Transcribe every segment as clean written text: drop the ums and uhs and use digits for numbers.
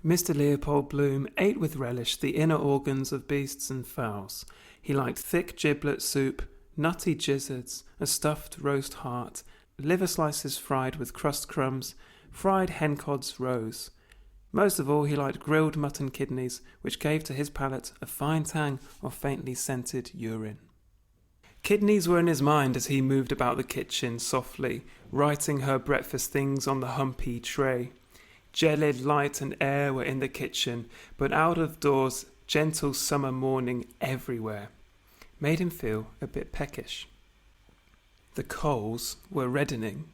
Mr. Leopold Bloom ate with relish the inner organs of beasts and fowls. He liked thick giblet soup, nutty gizzards, a stuffed roast heart, liver slices fried with crust crumbs, fried hencods roes. Most of all, he liked grilled mutton kidneys, which gave to his palate a fine tang of faintly scented urine. Kidneys were in his mind as he moved about the kitchen softly, writing her breakfast things on the humpy tray. Gelid light and air were in the kitchen, but out of doors, gentle summer morning everywhere made him feel a bit peckish. The coals were reddening.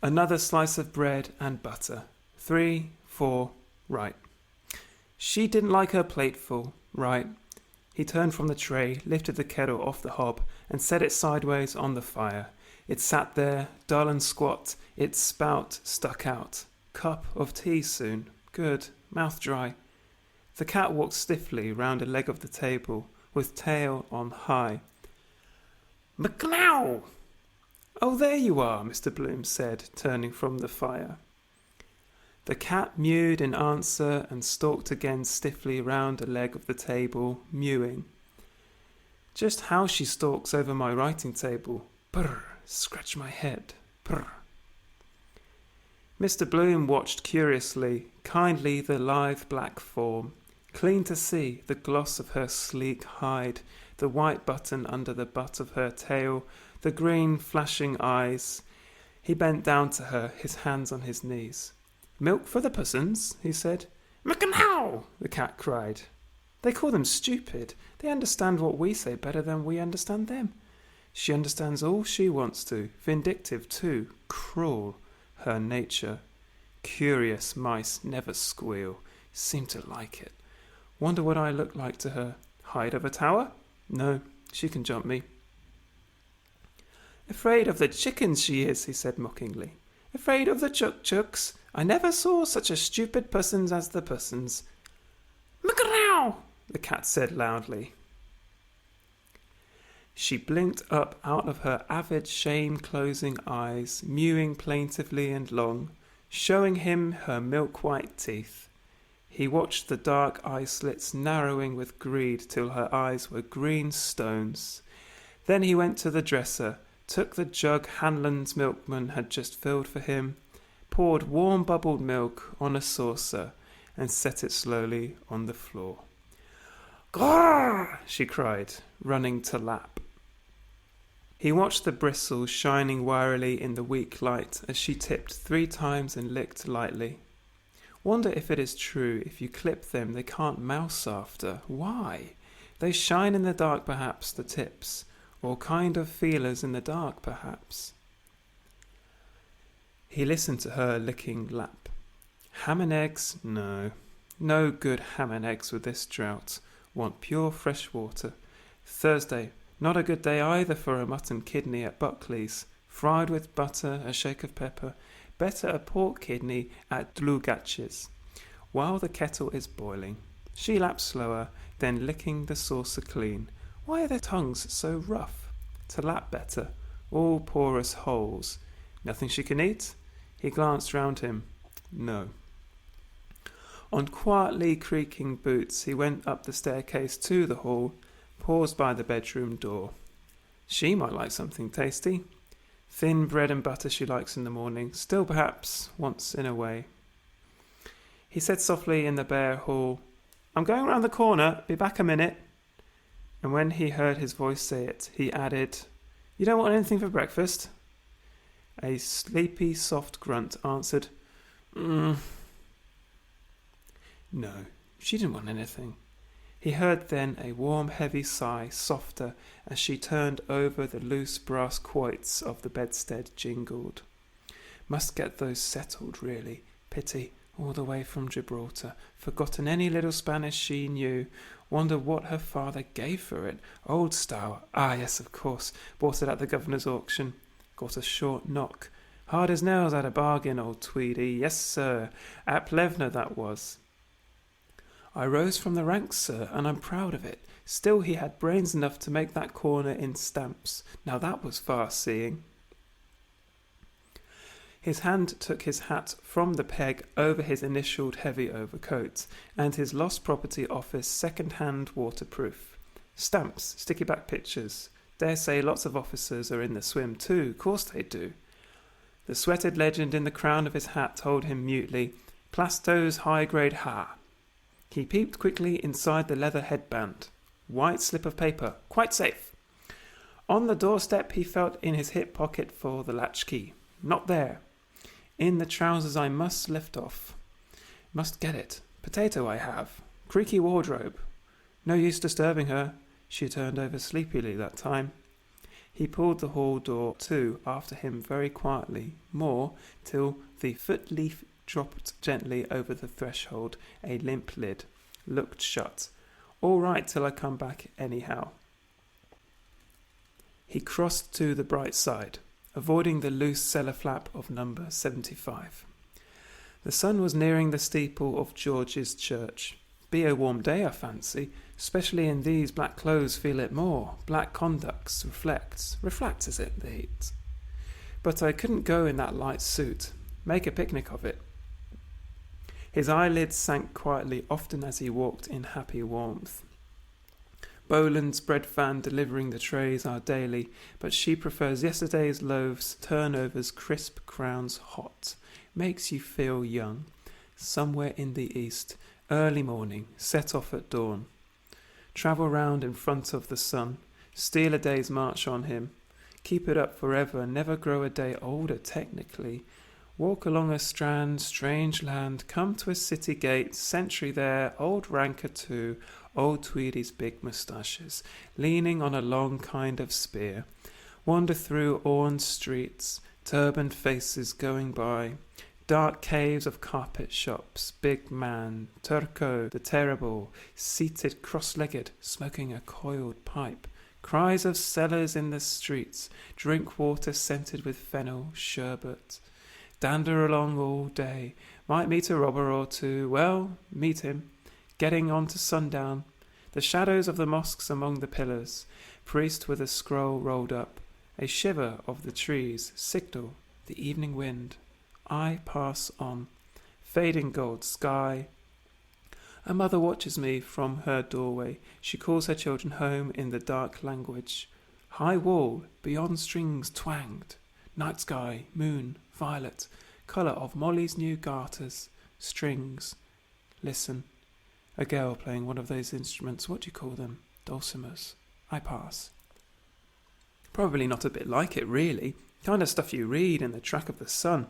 Another slice of bread and butter. 3, 4, right. She didn't like her plateful, right. He turned from the tray, lifted the kettle off the hob, and set it sideways on the fire. It sat there, dull and squat, its spout stuck out. Cup of tea soon. Good. Mouth dry. The cat walked stiffly round a leg of the table, with tail on high. "McNow!" "Oh, there you are," Mr. Bloom said, turning from the fire. The cat mewed in answer and stalked again stiffly round a leg of the table, mewing. Just how she stalks over my writing table. Brr, scratch my head. Brr. Mr. Bloom watched curiously, kindly the lithe black form, clean to see the gloss of her sleek hide, the white button under the butt of her tail, the green flashing eyes. He bent down to her, his hands on his knees. "Milk for the pussons," he said. "McNow!" the cat cried. "They call them stupid. They understand what we say better than we understand them. She understands all she wants to. Vindictive too. Cruel. Her nature. Curious mice never squeal. Seem to like it. Wonder what I look like to her. Height of a tower? No, she can jump me." "Afraid of the chickens she is," he said mockingly. "Afraid of the chooks. I never saw such a stupid pussons as the pussons." "Mcrow!" the cat said loudly. She blinked up out of her avid shame-closing eyes, mewing plaintively and long, showing him her milk-white teeth. He watched the dark eye-slits narrowing with greed till her eyes were green stones. Then he went to the dresser, took the jug Hanlon's milkman had just filled for him, poured warm bubbled milk on a saucer, and set it slowly on the floor. "Grrr!" she cried, running to lap. He watched the bristles shining wirily in the weak light as she tipped 3 times and licked lightly. Wonder if it is true, if you clip them they can't mouse after. Why? They shine in the dark perhaps, the tips, or kind of feelers in the dark perhaps. He listened to her licking lap. Ham and eggs? No. No good ham and eggs with this drought. Want pure fresh water. Thursday. Not a good day either for a mutton kidney at Buckley's. Fried with butter, a shake of pepper. Better a pork kidney at Dlugatch's. While the kettle is boiling. She laps slower, then licking the saucer clean. Why are their tongues so rough? To lap better. All porous holes. Nothing she can eat? He glanced round him. No. On quietly creaking boots he went up the staircase to the hall, paused by the bedroom door. She might like something tasty. Thin bread and butter she likes in the morning, still perhaps once in a way. He said softly in the bare hall, "I'm going round the corner, be back a minute." And when he heard his voice say it, he added, "You don't want anything for breakfast?" A sleepy, soft grunt answered, No, she didn't want anything. He heard then a warm, heavy sigh, softer, as she turned over the loose brass quoits of the bedstead jingled. Must get those settled, really. Pity, all the way from Gibraltar. Forgotten any little Spanish she knew. Wonder what her father gave for it. Old style. Ah, yes, of course. Bought it at the governor's auction. Got a short knock. Hard as nails at a bargain, old Tweedy. Yes, sir. At Plevna, that was. I rose from the ranks, sir, and I'm proud of it. Still he had brains enough to make that corner in stamps. Now that was far-seeing. His hand took his hat from the peg over his initialed heavy overcoat, and his lost property office second-hand waterproof. Stamps, sticky back pictures. Dare say lots of officers are in the swim too, course they do. The sweated legend in the crown of his hat told him mutely, Plasto's high-grade ha. He peeped quickly inside the leather headband. White slip of paper, quite safe. On the doorstep he felt in his hip pocket for the latchkey. Not there. In the trousers I must lift off. Must get it. Potato I have. Creaky wardrobe. No use disturbing her. She turned over sleepily that time. He pulled the hall door to after him very quietly, more, till the foot-leaf dropped gently over the threshold, a limp lid. Looked shut. All right till I come back anyhow. He crossed to the bright side, avoiding the loose cellar flap of number 75. The sun was nearing the steeple of George's church. Be a warm day, I fancy, especially in these black clothes feel it more. Black conducts, reflects, is it, the heat? But I couldn't go in that light suit. Make a picnic of it. His eyelids sank quietly often as he walked in happy warmth. Boland's bread van delivering the trays are daily, but she prefers yesterday's loaves, turnovers, crisp crowns, hot. Makes you feel young. Somewhere in the east, early morning, set off at dawn. Travel round in front of the sun, steal a day's march on him. Keep it up forever, never grow a day older technically. Walk along a strand, strange land, come to a city gate, sentry there, old ranker too, old Tweedy's big moustaches, leaning on a long kind of spear. Wander through Orne streets, turbaned faces going by, dark caves of carpet shops, big man, Turco, the terrible, seated cross-legged, smoking a coiled pipe. Cries of sellers in the streets, drink water scented with fennel, sherbet. Dander along all day, might meet a robber or two, well, meet him. Getting on to sundown, the shadows of the mosques among the pillars, priest with a scroll rolled up, a shiver of the trees, signal, the evening wind. I pass on, fading gold sky. A mother watches me from her doorway. She calls her children home in the dark language. High wall, beyond strings twanged. Night sky, moon, violet, colour of Molly's new garters, strings. Listen. A girl playing one of those instruments, what do you call them? Dulcimers. I pass. Probably not a bit like it, really. Kind of stuff you read in the track of the sun.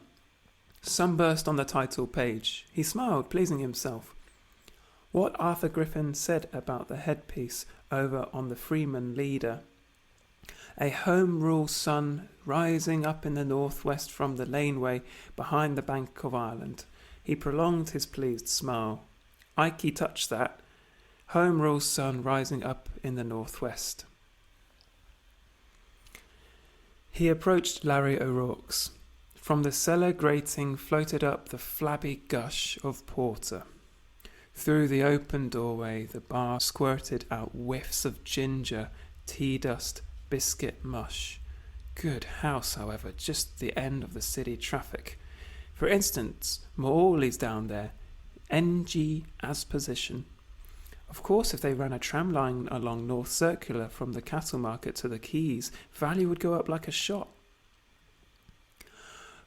Sunburst on the title page. He smiled, pleasing himself. What Arthur Griffin said about the headpiece over on the Freeman Leader. A home rule sun rising up in the northwest from the laneway behind the Bank of Ireland. He prolonged his pleased smile. Ikey touched that. Home rule sun rising up in the northwest. He approached Larry O'Rourke's. From the cellar grating floated up the flabby gush of porter. Through the open doorway the bar squirted out whiffs of ginger, tea dust, biscuit mush. Good house, however, just the end of the city traffic. For instance, Morley's down there, NG as position. Of course, if they ran a tram line along North Circular from the cattle market to the quays, value would go up like a shot.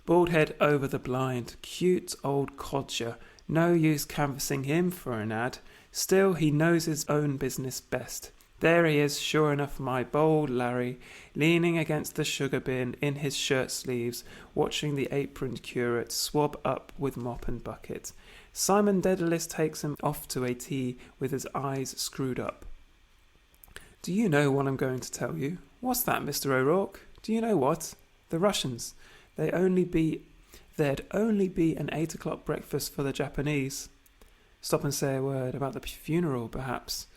Bald head over the blind, cute old codger, no use canvassing him for an ad. Still, he knows his own business best. There he is, sure enough, my bold Larry, leaning against the sugar bin in his shirt sleeves, watching the aproned curate swab up with mop and bucket. Simon Dedalus takes him off to a tea with his eyes screwed up. Do you know what I'm going to tell you? What's that, Mr. O'Rourke? Do you know what? The Russians. There'd only be an 8 o'clock breakfast for the Japanese. Stop and say a word about the funeral, perhaps.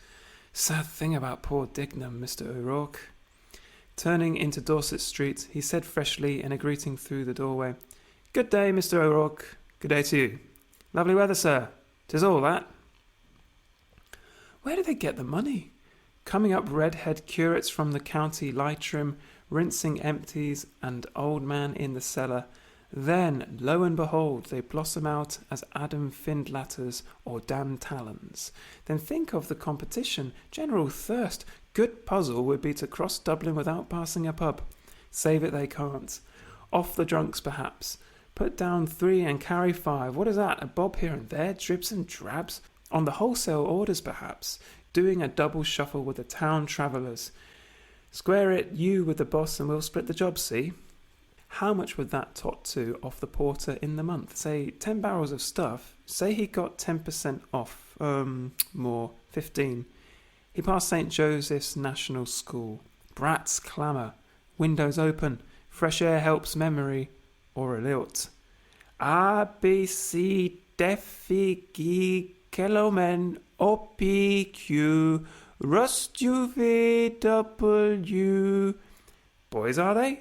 Sad thing about poor Dignam, Mr. O'Rourke. Turning into Dorset Street, he said freshly in a greeting through the doorway, Good day, Mr. O'Rourke. Good day to you. Lovely weather, sir. 'Tis all that. Where do they get the money? Coming up red-head curates from the county Leitrim, rinsing empties, and old man in the cellar, Then, lo and behold, they blossom out as Adam Findlatters or Dan Talons. Then think of the competition, general thirst. Good puzzle would be to cross Dublin without passing a pub. Save it they can't. Off the drunks, perhaps. Put down 3 and carry 5. What is that? A bob here and there, dribs and drabs? On the wholesale orders, perhaps. Doing a double shuffle with the town travellers. Square it, you with the boss, and we'll split the job, see? How much would that tot to off the porter in the month? Say 10 barrels of stuff. Say he got 10% off. More. 15. He passed St. Joseph's National School. Brats clamour. Windows open. Fresh air helps memory. Or a lilt. A, B, C, Def, E, G, Kelomen, O, P, Q, Rust, U, V, W. Boys, are they?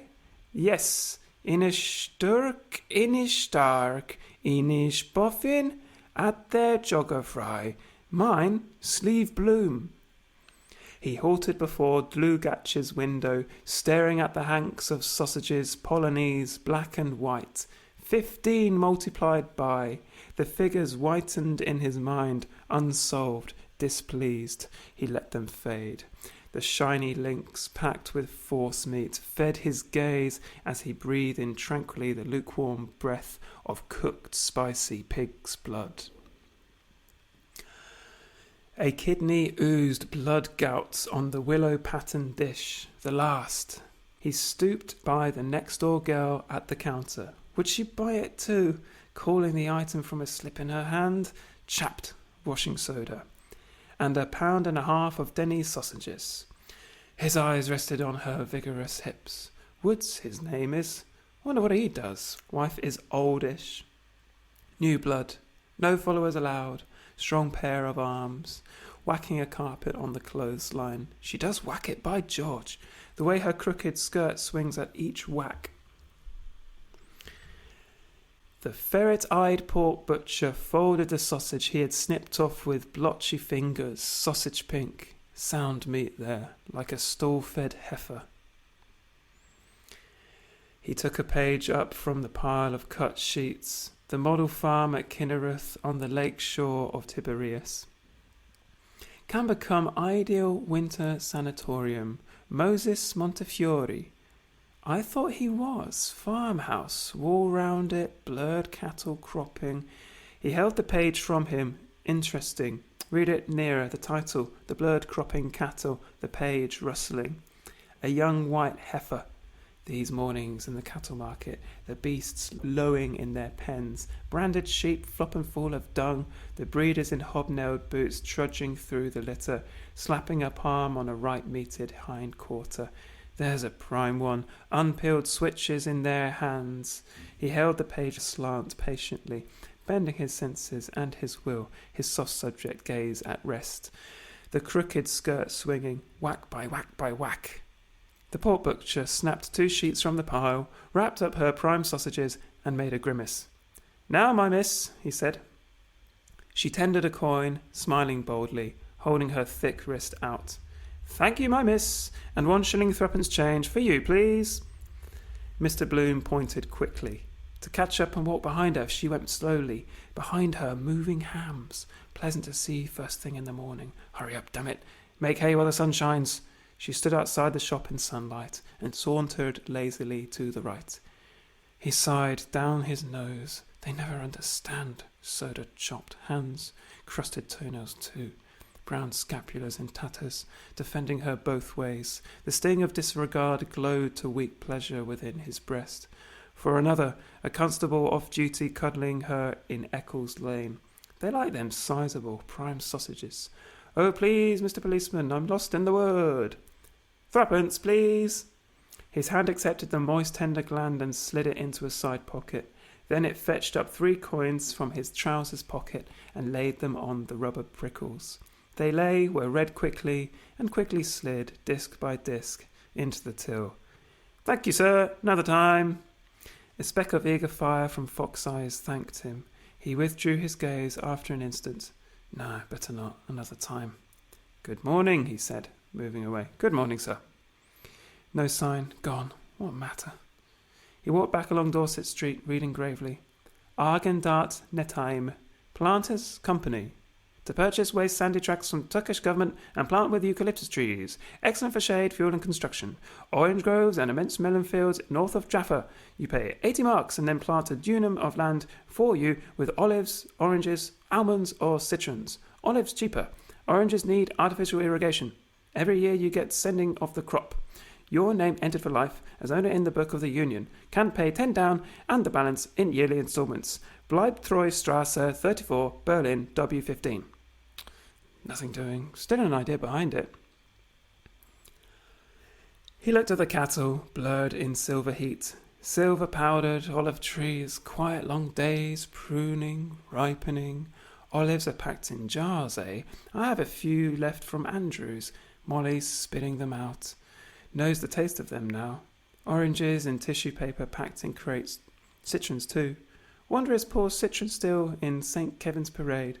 Yes. Inish Sturk, Inish Stark, Inish Boffin, at their jogger fry. Mine, Sleeve Bloom. He halted before Dlugatch's window, staring at the hanks of sausages, Polonaise, black and white. 15 multiplied by. The figures whitened in his mind, unsolved, displeased. He let them fade. The shiny links, packed with force meat, fed his gaze as he breathed in tranquilly the lukewarm breath of cooked, spicy pig's blood. A kidney oozed blood gouts on the willow-patterned dish, the last. He stooped by the next-door girl at the counter. Would she buy it too? Calling the item from a slip in her hand. Chapped washing soda. And a pound and a half of Denny's sausages. His eyes rested on her vigorous hips. Woods, his name is. Wonder what he does. Wife is oldish. New blood. No followers allowed. Strong pair of arms. Whacking a carpet on the clothesline. She does whack it, by George. The way her crooked skirt swings at each whack. The ferret-eyed pork butcher folded the sausage he had snipped off with blotchy fingers, sausage pink. Sound meat there, like a stall-fed heifer. He took a page up from the pile of cut sheets. The model farm at Kinnereth on the lake shore of Tiberias. Can become ideal winter sanatorium. Moses Montefiore. I thought he was. Farmhouse, wall round it, blurred cattle cropping. He held the page from him. Interesting. Read it nearer. The title, the blurred cropping cattle, the page rustling. A young white heifer. These mornings in the cattle market, the beasts lowing in their pens, branded sheep flopping full of dung, the breeders in hobnailed boots trudging through the litter, slapping a palm on a right-meated hind quarter. There's a prime one, unpeeled switches in their hands. He held the page aslant patiently, bending his senses and his will, his soft subject gaze at rest. The crooked skirt swinging, whack by whack by whack. The pork butcher snapped 2 sheets from the pile, wrapped up her prime sausages, and made a grimace. Now, my miss, he said. She tendered a coin, smiling boldly, holding her thick wrist out. Thank you, my miss, and 1 shilling 3pence change for you, please. Mr. Bloom pointed quickly. To catch up and walk behind her, she went slowly. Behind her, moving hams. Pleasant to see first thing in the morning. Hurry up, damn it. Make hay while the sun shines. She stood outside the shop in sunlight and sauntered lazily to the right. He sighed down his nose. They never understand. Soda-chopped hands, crusted toenails too, brown scapulars in tatters, defending her both ways. The sting of disregard glowed to weak pleasure within his breast. For another, a constable off-duty cuddling her in Eccles Lane. They like them sizable, prime sausages. Oh, please, Mr. Policeman, I'm lost in the wood. 3pence, please. His hand accepted the moist, tender gland and slid it into a side pocket. Then it fetched up 3 coins from his trousers pocket and laid them on the rubber prickles. They lay, were read quickly, and quickly slid, disc by disc, into the till. Thank you, sir. Another time. A speck of eager fire from Fox eyes thanked him. He withdrew his gaze after an instant. No, better not. Another time. Good morning, he said, moving away. Good morning, sir. No sign. Gone. What matter? He walked back along Dorset Street, reading gravely. Argendat Netaim, Planters Company. To purchase waste sandy tracts from Turkish government and plant with eucalyptus trees. Excellent for shade, fuel and construction. Orange groves and immense melon fields north of Jaffa. You pay 80 marks and then plant a dunam of land for you with olives, oranges, almonds or citrons. Olives cheaper. Oranges need artificial irrigation. Every year you get sending of the crop. Your name entered for life as owner in the Book of the Union. Can pay 10 down and the balance in yearly instalments. Bleibtreustrasse 34, Berlin, W15. Nothing doing. Still an idea behind it. He looked at the cattle, blurred in silver heat. Silver-powdered olive trees, quiet long days, pruning, ripening. Olives are packed in jars, eh? I have a few left from Andrew's. Molly's spitting them out. Knows the taste of them now. Oranges in tissue paper packed in crates. Citrons too. Wonder is poor citron still in St. Kevin's Parade.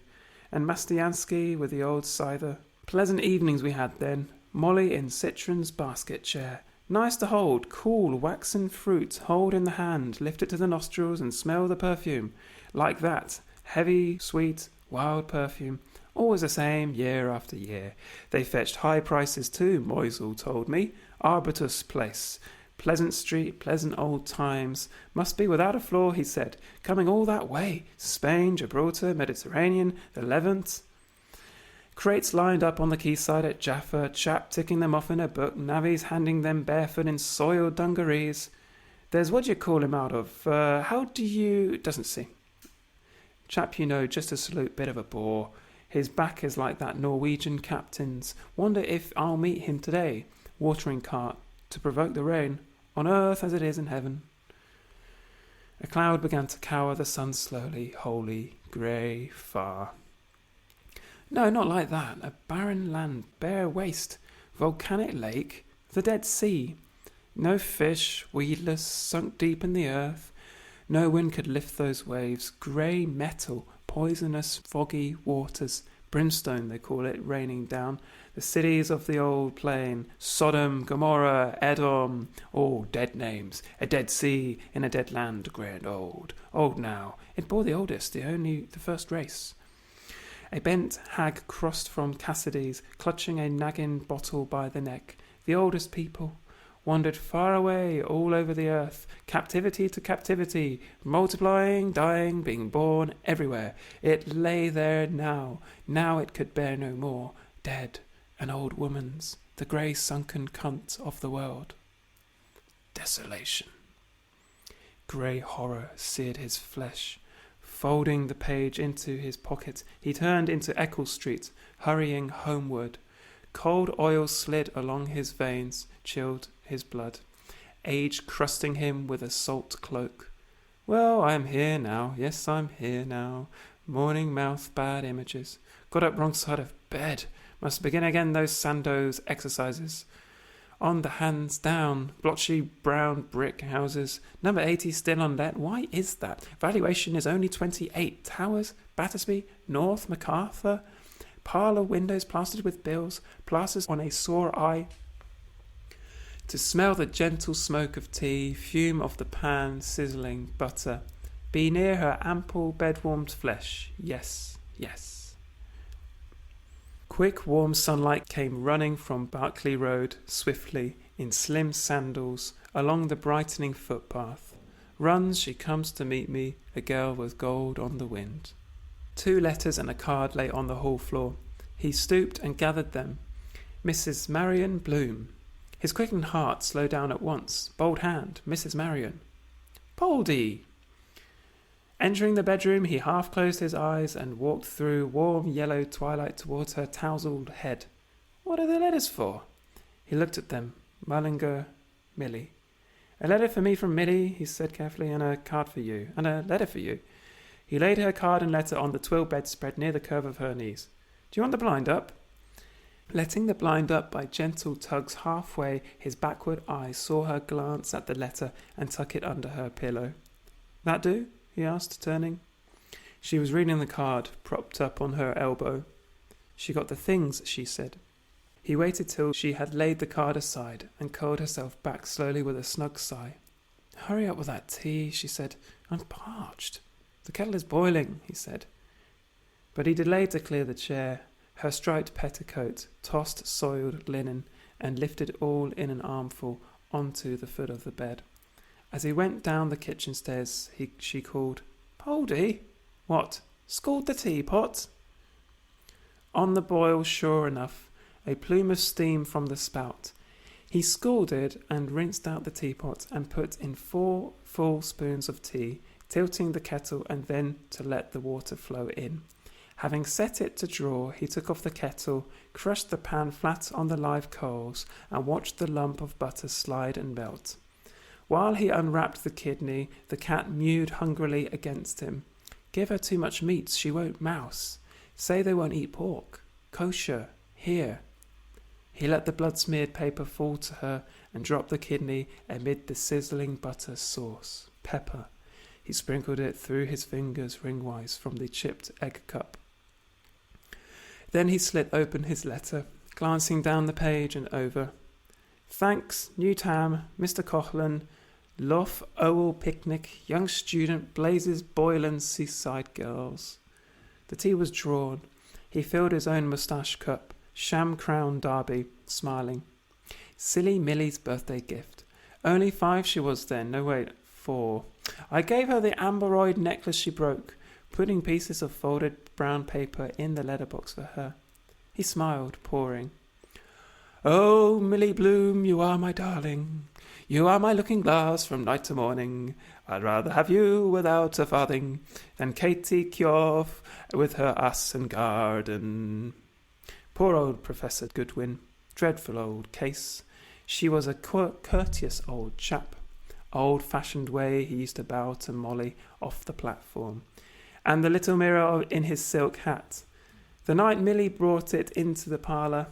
And Mastiansky with the old scyther. Pleasant evenings we had then. Molly in Citron's basket chair. Nice to hold, cool, waxen fruit, hold in the hand, lift it to the nostrils and smell the perfume. Like that, heavy, sweet, wild perfume. Always the same, year after year. They fetched high prices too, Moisel told me. Arbutus Place. Pleasant street, pleasant old times. Must be without a flaw, he said. Coming all that way. Spain, Gibraltar, Mediterranean, the Levant. Crates lined up on the quayside at Jaffa, chap ticking them off in a book, navvies handing them barefoot in soiled dungarees. There's what you call him out of. How do you... Doesn't see. Chap you know, just a salute, bit of a bore. His back is like that Norwegian captain's. Wonder if I'll meet him today. Watering cart. To provoke the rain, on earth as it is in heaven. A cloud began to cower the sun slowly, holy, grey, far. No, not like that. A barren land, bare waste, volcanic lake, the Dead Sea. No fish, weedless, sunk deep in the earth. No wind could lift those waves. Grey metal, poisonous, foggy waters. Brimstone, they call it, raining down. The cities of the old plain, Sodom, Gomorrah, Edom, all dead names. A dead sea in a dead land, grey and old. Old now. It bore the oldest, the first race. A bent hag crossed from Cassidy's, clutching a naggin bottle by the neck. The oldest people wandered far away all over the earth, captivity to captivity, multiplying, dying, being born everywhere. It lay there now. Now it could bear no more. Dead. An old woman's, the grey sunken cunt of the world. Desolation. Grey horror seared his flesh. Folding the page into his pocket, he turned into Eccles Street, hurrying homeward. Cold oil slid along his veins, chilled his blood. Age crusting him with a salt cloak. Well, I am here now. Yes, I'm here now. Morning mouth, bad images. Got up wrong side of bed. Must begin again those Sandoz exercises. On the hands down, blotchy brown brick houses. Number 80 still on let. Why is that? Valuation is only 28. Towers, Battersby, North, MacArthur. Parlour windows plastered with bills. Plasters on a sore eye. To smell the gentle smoke of tea, fume of the pan, sizzling butter. Be near her ample bed-warmed flesh. Yes, yes. Quick warm sunlight came running from Berkeley Road, swiftly, in slim sandals, along the brightening footpath. Runs, she comes to meet me, a girl with gold on the wind. 2 letters and a card lay on the hall floor. He stooped and gathered them. Mrs. Marion Bloom. His quickened heart slowed down at once. Bold hand, Mrs. Marion. Poldy! Entering the bedroom, he half closed his eyes and walked through warm yellow twilight towards her tousled head. What are the letters for? He looked at them. Mullinger, Millie. A letter for me from Millie, he said carefully, and a card for you, and a letter for you. He laid her card and letter on the twill bedspread near the curve of her knees. Do you want the blind up? Letting the blind up by gentle tugs halfway, his backward eye saw her glance at the letter and tuck it under her pillow. That do? He asked, turning. She was reading the card, propped up on her elbow. She got the things, she said. He waited till she had laid the card aside and curled herself back slowly with a snug sigh. Hurry up with that tea, she said. I'm parched. The kettle is boiling, he said. But he delayed to clear the chair, her striped petticoat, tossed soiled linen, and lifted all in an armful onto the foot of the bed. As he went down the kitchen stairs, she called, "Poldy!" "What? Scald the teapot?" On the boil, sure enough, a plume of steam from the spout. He scalded and rinsed out the teapot and put in 4 full spoons of tea, tilting the kettle and then to let the water flow in. Having set it to draw, he took off the kettle, crushed the pan flat on the live coals, and watched the lump of butter slide and melt. While he unwrapped the kidney, the cat mewed hungrily against him. Give her too much meat, she won't mouse. Say they won't eat pork. Kosher. Here. He let the blood-smeared paper fall to her and dropped the kidney amid the sizzling butter sauce. Pepper. He sprinkled it through his fingers ringwise from the chipped egg cup. Then he slit open his letter, glancing down the page and over. Thanks, Newtown, Mr. Coughlin, Lough Owel Picnic, young student, Blazes Boylan Seaside Girls. The tea was drawn. He filled his own moustache cup, sham crown derby, smiling. Silly Millie's birthday gift. Only 5 she was then, no wait, 4. I gave her the amberoid necklace she broke, putting pieces of folded brown paper in the letterbox for her. He smiled, pouring. Oh, Millie Bloom, you are my darling. You are my looking-glass from night to morning. I'd rather have you without a farthing than Katie Kioff with her ass and garden. Poor old Professor Goodwin. Dreadful old case. She was a courteous old chap. Old-fashioned way he used to bow to Molly off the platform. And the little mirror in his silk hat. The night Millie brought it into the parlour.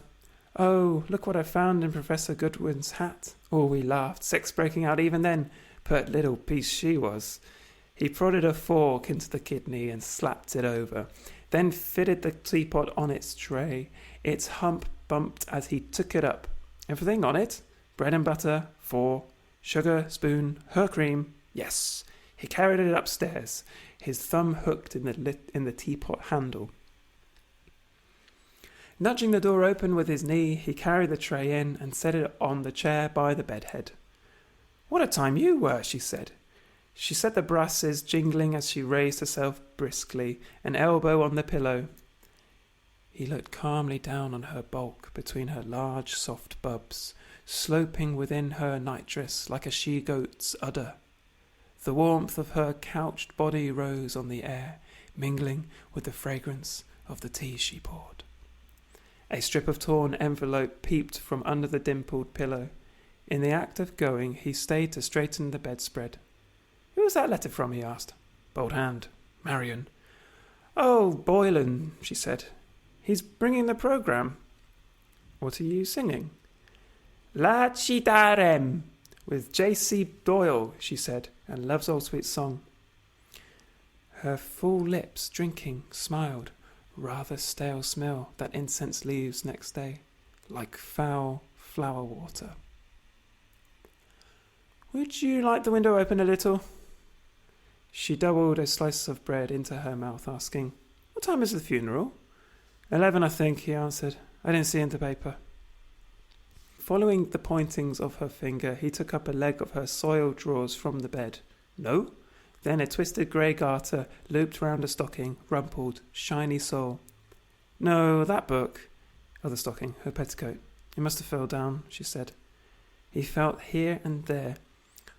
Oh, look what I found in Professor Goodwin's hat. Oh, we laughed, sex breaking out even then. Pert little piece she was. He prodded a fork into the kidney and slapped it over, then fitted the teapot on its tray. Its hump bumped as he took it up. Everything on it? Bread and butter, 4. Sugar, spoon, her cream. Yes. He carried it upstairs, his thumb hooked in the teapot handle. Nudging the door open with his knee, he carried the tray in and set it on the chair by the bedhead. What a time you were, she said. She set the brasses jingling as she raised herself briskly, an elbow on the pillow. He looked calmly down on her bulk between her large soft bubs, sloping within her nightdress like a she-goat's udder. The warmth of her couched body rose on the air, mingling with the fragrance of the tea she poured. A strip of torn envelope peeped from under the dimpled pillow. In the act of going, he stayed to straighten the bedspread. Who was that letter from? He asked. Bold hand. Marion. Oh, Boylan, she said. He's bringing the programme. What are you singing? La Chitarem, with J.C. Doyle, she said, and Love's Old Sweet Song. Her full lips, drinking, smiled. Rather stale smell that incense leaves next day, like foul flower water. Would you like the window open a little? She doubled a slice of bread into her mouth, asking, What time is the funeral? 11, I think, he answered. I didn't see in the paper. Following the pointings of her finger, he took up a leg of her soiled drawers from the bed. No? Then a twisted grey garter looped round a stocking, rumpled, shiny sole. No, that book. Oh, the stocking, her petticoat. It must have fell down, she said. He felt here and there.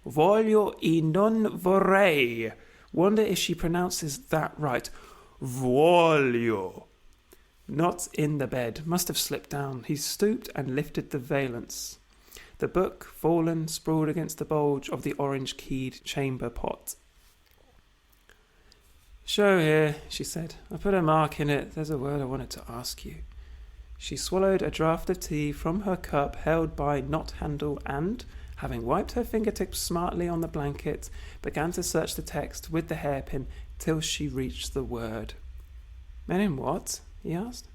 Voglio e non vorrei. Wonder if she pronounces that right. Voglio. Not in the bed. Must have slipped down. He stooped and lifted the valance. The book, fallen, sprawled against the bulge of the orange-keyed chamber pot. Show here, she said. I put a mark in it. There's a word I wanted to ask you. She swallowed a draught of tea from her cup held by knot handle and, having wiped her fingertips smartly on the blanket, began to search the text with the hairpin till she reached the word. Men in what? He asked.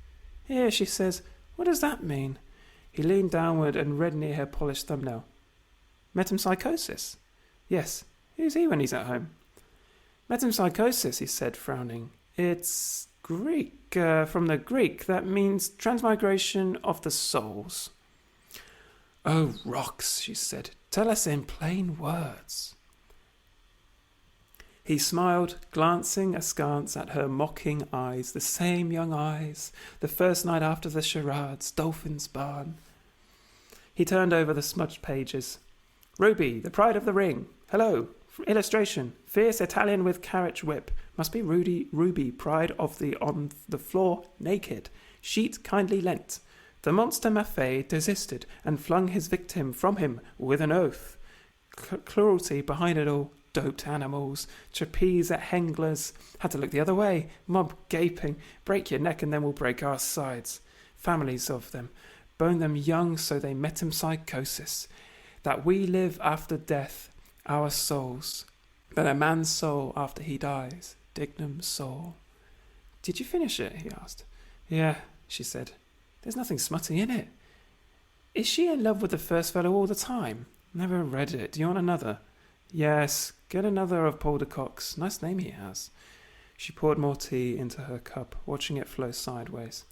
Here, she says. What does that mean? He leaned downward and read near her polished thumbnail. Metempsychosis. Yes, who's he when he's at home? Metempsychosis, he said, frowning. It's Greek, from the Greek. That means transmigration of the souls. Oh, rocks, she said. Tell us in plain words. He smiled, glancing askance at her mocking eyes, the same young eyes, the first night after the charades, Dolphin's Barn. He turned over the smudged pages. Ruby, the pride of the ring. Hello. Illustration. Fierce Italian with carriage whip. Must be Ruby, pride of the on the floor, naked. Sheet kindly lent. The monster Maffei desisted and flung his victim from him with an oath. Cruelty behind it all. Doped animals. Trapeze at Hengler's. Had to look the other way. Mob gaping. Break your neck and then we'll break our sides. Families of them. Bone them young so they metempsychosis. That we live after death. Our souls, but a man's soul after he dies, dignum soul. Did you finish it? He asked. Yeah, she said. There's nothing smutty in it. Is she in love with the first fellow all the time? Never read it. Do you want another? Yes, get another of Paul de Kock's. Nice name he has. She poured more tea into her cup, watching it flow sideways.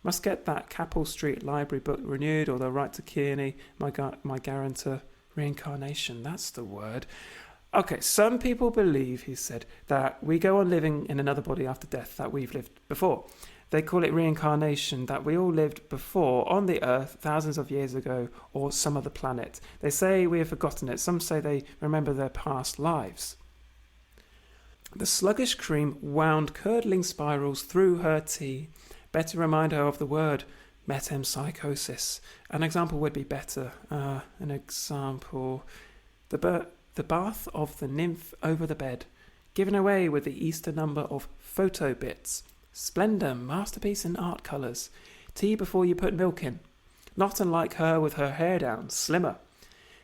Must get that Capel Street library book renewed, or they'll write to Kearney, my guarantor. Reincarnation, that's the word. Okay, some people believe, he said, that we go on living in another body after death that we've lived before. They call it reincarnation, that we all lived before on the earth thousands of years ago or some other planet. They say we have forgotten it. Some say they remember their past lives. The sluggish cream wound curdling spirals through her tea. Better remind her of the word metempsychosis. An example would be better. An example. The bath of the nymph over the bed. Given away with the Easter number of photo bits. Splendour, masterpiece in art colours. Tea before you put milk in. Not unlike her with her hair down, slimmer.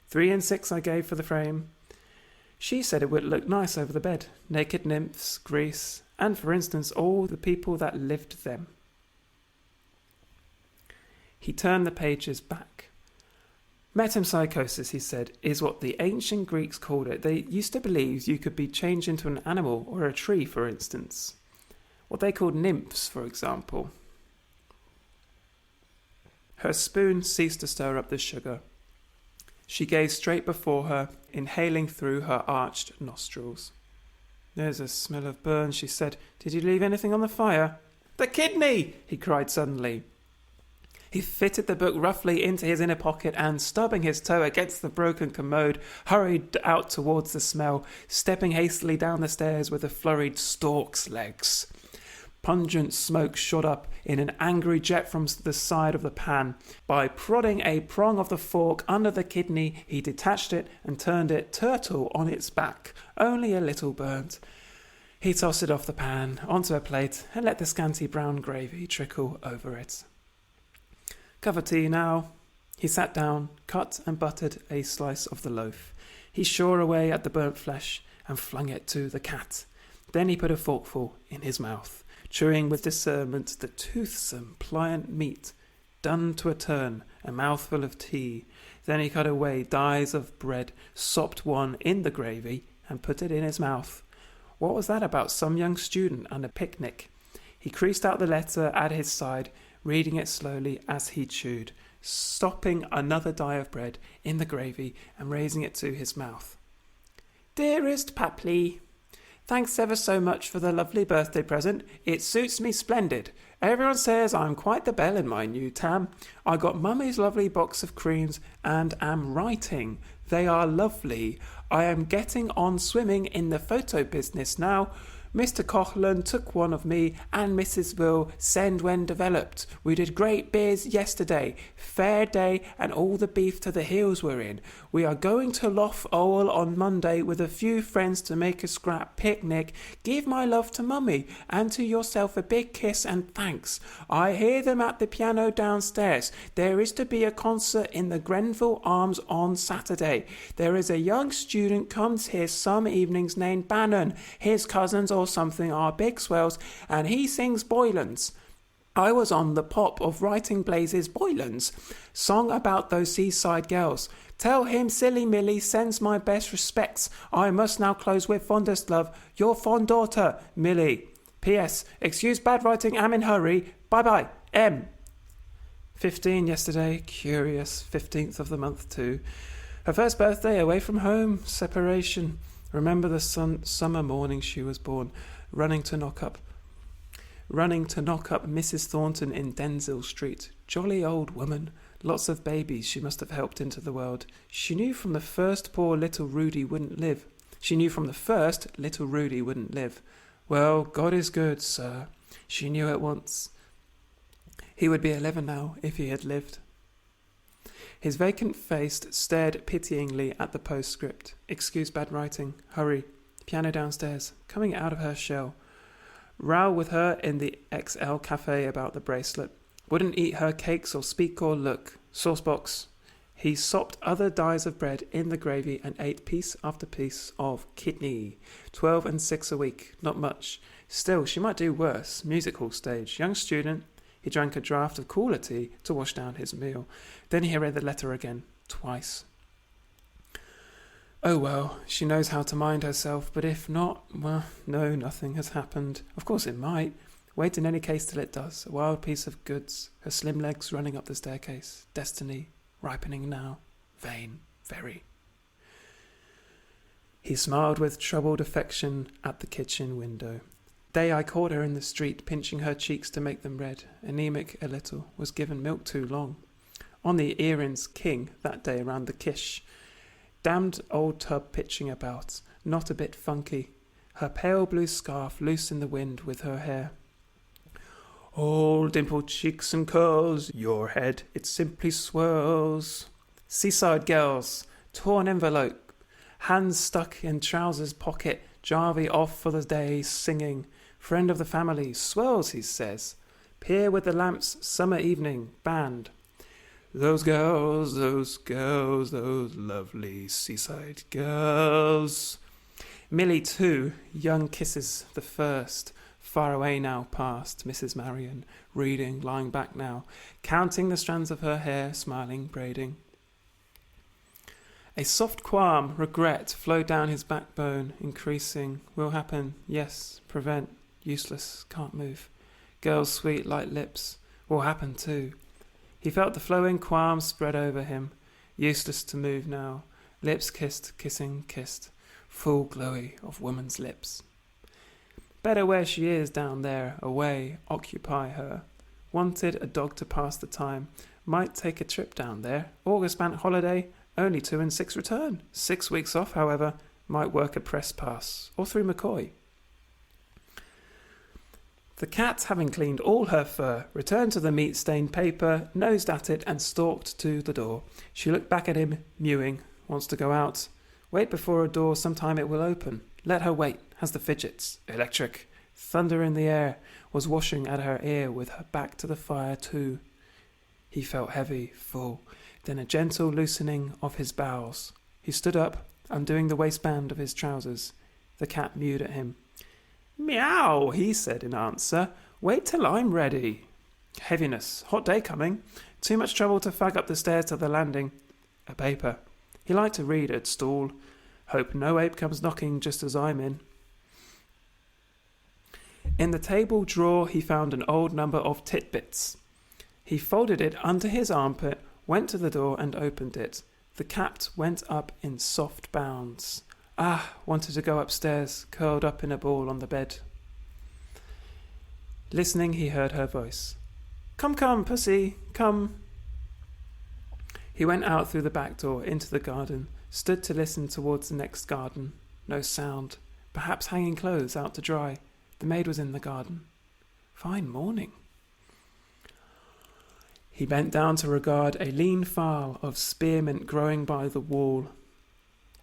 3 and 6 I gave for the frame. She said it would look nice over the bed. Naked nymphs, Greece, and for instance all the people that lived them. He turned the pages back. Metempsychosis, he said, is what the ancient Greeks called it. They used to believe you could be changed into an animal or a tree, for instance. What they called nymphs, for example. Her spoon ceased to stir up the sugar. She gazed straight before her, inhaling through her arched nostrils. There's a smell of burn, she said. Did you leave anything on the fire? The kidney! He cried suddenly. He fitted the book roughly into his inner pocket and, stubbing his toe against the broken commode, hurried out towards the smell, stepping hastily down the stairs with the flurried stork's legs. Pungent smoke shot up in an angry jet from the side of the pan. By prodding a prong of the fork under the kidney, he detached it and turned it turtle on its back, only a little burnt. He tossed it off the pan onto a plate and let the scanty brown gravy trickle over it. Cup of tea now. He sat down, cut and buttered a slice of the loaf. He shore away at the burnt flesh and flung it to the cat. Then he put a forkful in his mouth, chewing with discernment the toothsome, pliant meat, done to a turn, a mouthful of tea. Then he cut away dies of bread, sopped one in the gravy, and put it in his mouth. What was that about some young student and a picnic? He creased out the letter at his side, reading it slowly as he chewed, stopping another die of bread in the gravy and raising it to his mouth. Dearest Papli, thanks ever so much for the lovely birthday present. It suits me splendid. Everyone says I'm quite the belle in my new tam. I got Mummy's lovely box of creams and am writing. They are lovely. I am getting on swimming in the photo business now. Mr. Coughlin took one of me and Mrs. will send when developed. We did great beers yesterday. Fair day and all the beef to the heels we're in. We are going to Lough Owel on Monday with a few friends to make a scrap picnic. Give my love to Mummy and to yourself a big kiss and thanks. I hear them at the piano downstairs. There is to be a concert in the Grenville Arms on Saturday. There is a young student comes here some evenings named Bannon. His cousins or something are big swells and he sings Boylan's. I was on the pop of writing Blazes Boylan's song about those seaside girls. Tell him silly Millie sends my best respects. I must now close with fondest love. Your fond daughter, Millie. P.S. Excuse bad writing, I'm in hurry. Bye-bye. M. 15 yesterday. Curious. 15th of the month too. Her first birthday away from home. Separation. Remember the summer morning she was born. Running to knock up Mrs. Thornton in Denzille Street. Jolly old woman. Lots of babies she must have helped into the world. She knew from the first poor little Rudy wouldn't live. Well, God is good, sir. She knew at once. He would be 11 now if he had lived. His vacant face stared pityingly at the postscript. Excuse bad writing. Hurry. Piano downstairs. Coming out of her shell. Row with her in the XL cafe about the bracelet. Wouldn't eat her cakes or speak or look. Saucebox. He sopped other dies of bread in the gravy and ate piece after piece of kidney. 12 and 6 a week. Not much. Still, she might do worse. Music hall stage. Young student. He drank a draught of cooler tea to wash down his meal. Then he read the letter again. Twice. Oh well, she knows how to mind herself, but if not, well, no, nothing has happened. Of course it might. Wait in any case till it does. A wild piece of goods. Her slim legs running up the staircase. Destiny, ripening now. Vain, very. He smiled with troubled affection at the kitchen window. Day I caught her in the street, pinching her cheeks to make them red. Anemic a little, was given milk too long. On the Erin's king, that day around the Kish. Damned old tub pitching about, not a bit funky. Her pale blue scarf loose in the wind with her hair. All dimpled cheeks and curls, your head, it simply swirls. Seaside girls, torn envelope, hands stuck in trousers pocket, Jarvey off for the day, singing. Friend of the family, swirls, he says. Pier with the lamps, summer evening, band. Those girls, those lovely seaside girls. Millie too, young kisses, the first. Far away now past, Mrs. Marion, reading, lying back now, counting the strands of her hair, smiling, braiding. A soft qualm, regret, flowed down his backbone, increasing. Will happen, yes, prevent, useless, can't move. Girls' sweet, light lips, will happen too. He felt the flowing qualm spread over him. Useless to move now. Lips kissed, kissing, kissed. Full glowy of woman's lips. Better where she is down there, away, occupy her. Wanted a dog to pass the time. Might take a trip down there. August bank holiday, only 2 and 6 return. 6 weeks off, however. Might work a press pass. Or through McCoy. The cat, having cleaned all her fur, returned to the meat-stained paper, nosed at it, and stalked to the door. She looked back at him, mewing. Wants to go out. Wait before a door, sometime it will open. Let her wait. Has the fidgets. Electric. Thunder in the air. Was washing at her ear with her back to the fire too. He felt heavy, full. Then a gentle loosening of his bowels. He stood up, undoing the waistband of his trousers. The cat mewed at him. Meow, he said in answer. Wait till I'm ready. Heaviness. Hot day coming. Too much trouble to fag up the stairs to the landing. A paper. He liked to read at stall. Hope no ape comes knocking just as I'm in. In the table drawer he found an old number of Titbits. He folded it under his armpit, went to the door and opened it. The cat went up in soft bounds. Wanted to go upstairs, curled up in a ball on the bed. Listening, he heard her voice. Come, come, pussy, come. He went out through the back door into the garden, stood to listen towards the next garden. No sound. Perhaps hanging clothes out to dry. The maid was in the garden. Fine morning. He bent down to regard a lean file of spearmint growing by the wall.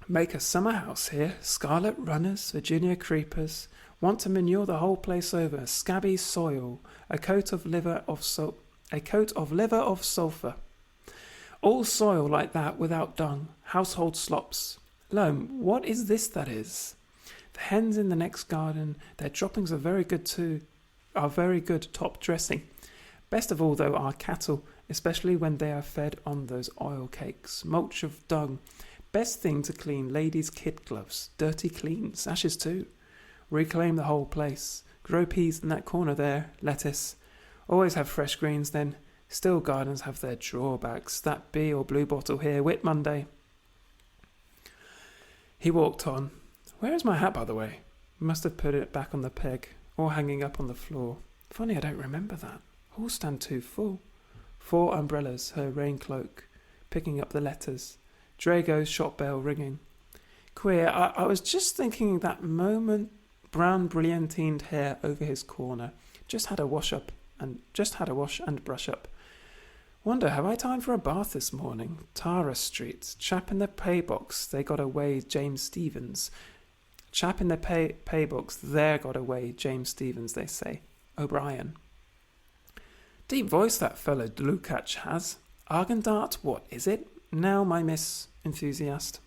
Make a summer house here. Scarlet runners, Virginia creepers. Want to manure the whole place over. Scabby soil. A coat of liver of sulphur. All soil like that without dung. Household slops. Loam, what is this that is? The hens in the next garden, their droppings are very good too. Are very good top dressing. Best of all, though, are cattle, especially when they are fed on those oil cakes, mulch of dung. Best thing to clean ladies' kid gloves, dirty clean, sashes too. Reclaim the whole place. Grow peas in that corner there, lettuce. Always have fresh greens then. Still gardens have their drawbacks. That bee or blue bottle here, Whit Monday. He walked on. Where is my hat, by the way? Must have put it back on the peg, or hanging up on the floor. Funny I don't remember that. Hall stand too full. 4 umbrellas, her rain cloak, picking up the letters. Drago's shop bell ringing. Queer, I was just thinking that moment, brown brilliantined hair over his corner. Just had a wash and brush up. Wonder, have I time for a bath this morning? Tara Street. Chap in the pay box, they got away, James Stevens. Chap in the pay box, there got away, James Stevens, they say. O'Brien. Deep voice that fellow Lukács has. Argendart, what is it? Now, my miss enthusiast.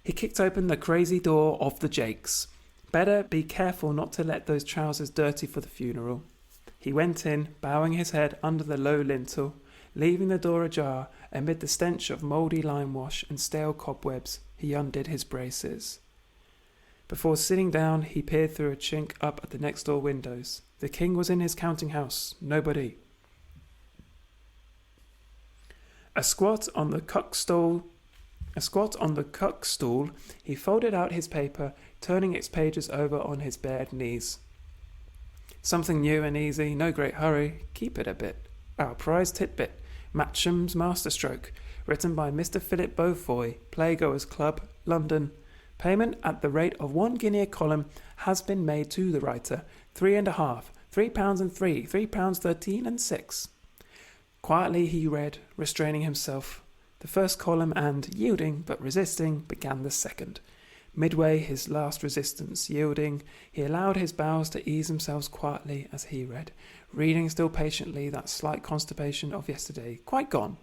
He kicked open the crazy door of the Jakes. Better be careful not to let those trousers dirty for the funeral. He went in, bowing his head under the low lintel, leaving the door ajar. Amid the stench of mouldy lime wash and stale cobwebs, he undid his braces. Before sitting down, he peered through a chink up at the next door windows. The king was in his counting house. Nobody. A squat on the cuck stool, he folded out his paper, turning its pages over on his bared knees. Something new and easy, no great hurry. Keep it a bit. Our prize titbit, Matcham's masterstroke, written by Mr. Philip Beaufoy, Playgoers Club, London. Payment at the rate of 1 guinea a column has been made to the writer. 3.5, £3 and 3, £3 13 and 6. Quietly he read, restraining himself. The first column and, yielding but resisting, began the second. Midway his last resistance yielding, he allowed his bowels to ease themselves quietly as he read, reading still patiently that slight constipation of yesterday, quite gone.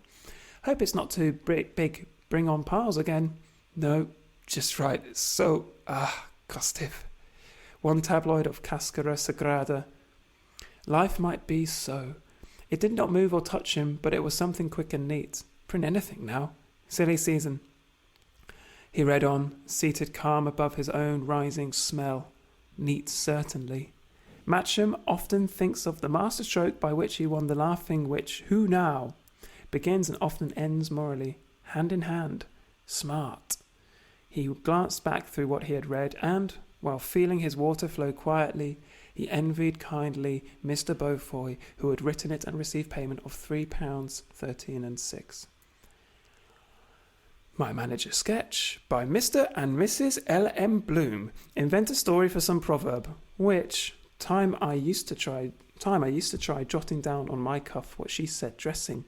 Hope it's not too big, bring on piles again. No, just right, so, costive. 1 tabloid of Cascara Sagrada. Life might be so. It did not move or touch him, but it was something quick and neat. Print anything now. Silly season. He read on, seated calm above his own rising smell. Neat, certainly. Matcham often thinks of the masterstroke by which he won the laughing which, who now, begins and often ends morally, hand in hand. Smart. He glanced back through what he had read, and, while feeling his water flow quietly, he envied kindly Mr. Beaufoy, who had written it and received payment of £3 13 and 6. My Manager sketch by Mr. and Mrs. L.M. Bloom. Invent a story for some proverb, which time I used to try jotting down on my cuff what she said dressing.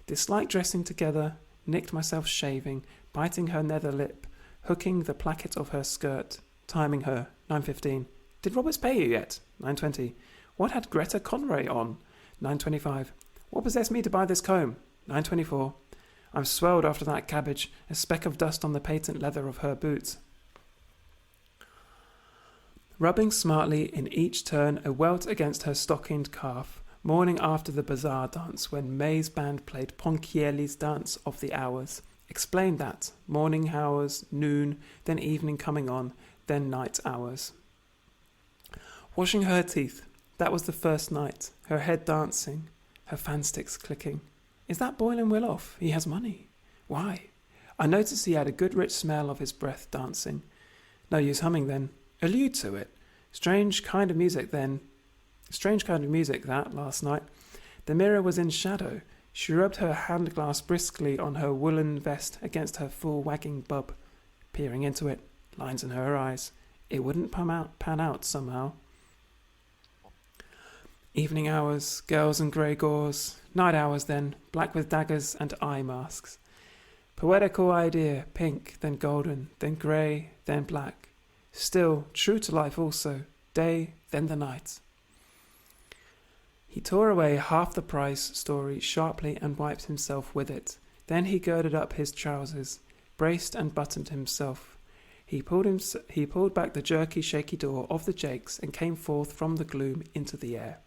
Dislike dressing together, nicked myself shaving, biting her nether lip, hooking the placket of her skirt, timing her, 9:15. Did Roberts pay you yet? 9:20. What had Greta Conway on? 9:25. What possessed me to buy this comb? 9:24. I'm swelled after that cabbage, a speck of dust on the patent leather of her boots. Rubbing smartly in each turn a welt against her stockinged calf, morning after the bazaar dance when May's band played Ponchielli's Dance of the Hours. Explained that. Morning hours, noon, then evening coming on, then night hours. Washing her teeth. That was the first night. Her head dancing, her fan sticks clicking. Is that Boylan Will off? He has money. Why? I noticed he had a good rich smell of his breath dancing. No use humming then. Allude to it. Strange kind of music that last night. The mirror was in shadow. She rubbed her hand glass briskly on her woolen vest against her full wagging bub. Peering into it, lines in her eyes. It wouldn't pan out somehow. Evening hours, girls in grey gauze. Night hours then, black with daggers and eye masks. Poetical idea, pink, then golden, then grey, then black. Still, true to life also, day, then the night. He tore away half the price story sharply and wiped himself with it. Then he girded up his trousers, braced and buttoned himself. He pulled back the jerky, shaky door of the Jakes and came forth from the gloom into the air.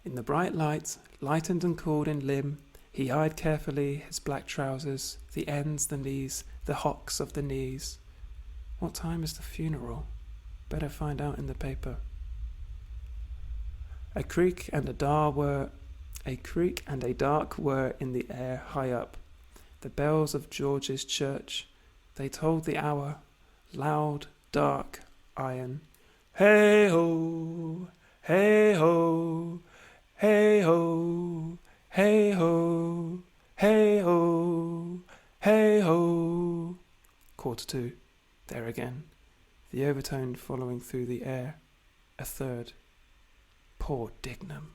In the bright light, lightened and cooled in limb, he eyed carefully his black trousers, the ends, the knees, the hocks of the knees. What time is the funeral? Better find out in the paper. A creak and a dark were in the air high up. The bells of George's church, they told the hour, loud, dark, iron. Hey ho, hey ho, hey ho, hey ho, hey ho, hey ho. 2:15. There again, the overtone following through the air. A third. Poor Dignam.